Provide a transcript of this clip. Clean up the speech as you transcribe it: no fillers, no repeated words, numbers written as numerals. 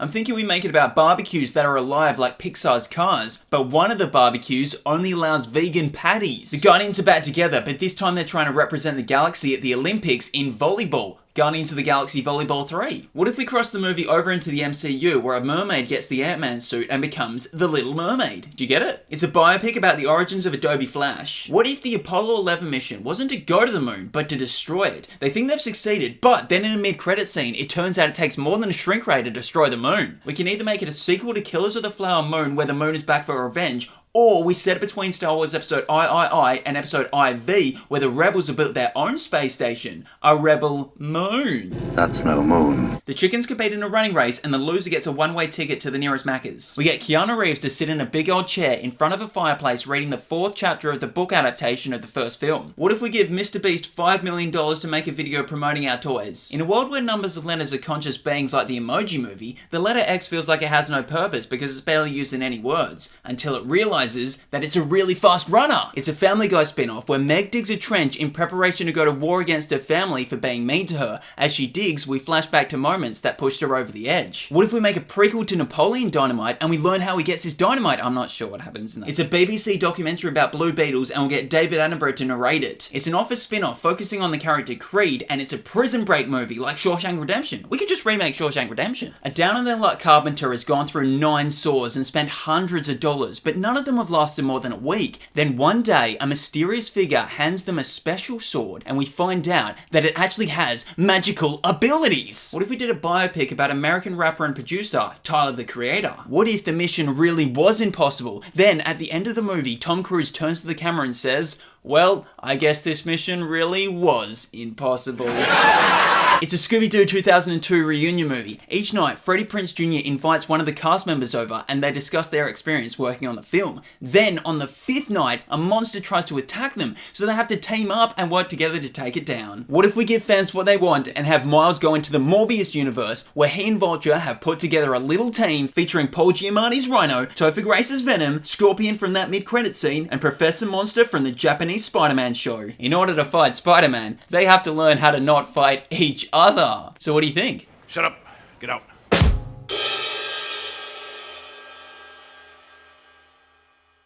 I'm thinking we make it about barbecues that are alive like Pixar's Cars, but one of the barbecues only allows vegan patties. The Guardians are back together, but this time they're trying to represent the galaxy at the Olympics in volleyball. Guardians of the Galaxy Volleyball 3. What if we cross the movie over into the MCU where a mermaid gets the Ant-Man suit and becomes the Little Mermaid? Do you get it? It's a biopic about the origins of Adobe Flash. What if the Apollo 11 mission wasn't to go to the moon, but to destroy it? They think they've succeeded, but then in a mid-credit scene, it turns out it takes more than a shrink ray to destroy the moon. We can either make it a sequel to Killers of the Flower Moon where the moon is back for revenge, or we set it between Star Wars Episode III and Episode IV, where the Rebels have built their own space station, a Rebel Moon. That's no moon. The chickens compete in a running race, and the loser gets a one-way ticket to the nearest Macca's. We get Keanu Reeves to sit in a big old chair in front of a fireplace reading the 4th chapter of the book adaptation of the first film. What if we give Mr. Beast $5 million to make a video promoting our toys? In a world where numbers of letters are conscious beings like the Emoji Movie, the letter X feels like it has no purpose because it's barely used in any words, until it realizes that it's a really fast runner. It's a Family Guy spin-off where Meg digs a trench in preparation to go to war against her family for being mean to her. As she digs, we flash back to moments that pushed her over the edge. What if we make a prequel to Napoleon Dynamite and we learn how he gets his dynamite? I'm not sure what happens in that. It's a BBC documentary about Blue Beetles and we'll get David Attenborough to narrate it. It's an Office spin-off focusing on the character Creed, and it's a prison break movie like Shawshank Redemption. We could just remake Shawshank Redemption. A down-on-their-luck carpenter has gone through 9 saws and spent hundreds of dollars, but none of them have lasted more than a week. Then one day, a mysterious figure hands them a special sword, and we find out that it actually has magical abilities. What if we did a biopic about American rapper and producer, Tyler the Creator? What if the mission really was impossible? Then, at the end of the movie, Tom Cruise turns to the camera and says, "Well, I guess this mission really was impossible." It's a Scooby-Doo 2002 reunion movie. Each night, Freddie Prinze Jr. invites one of the cast members over and they discuss their experience working on the film. Then, on the 5th night, a monster tries to attack them, so they have to team up and work together to take it down. What if we give fans what they want and have Miles go into the Morbius universe, where he and Vulture have put together a little team featuring Paul Giamatti's Rhino, Topher Grace's Venom, Scorpion from that mid-credit scene, and Professor Monster from the Japanese Spider-Man show. In order to fight Spider-Man, they have to learn how to not fight each other. So what do you think? Shut up. Get out.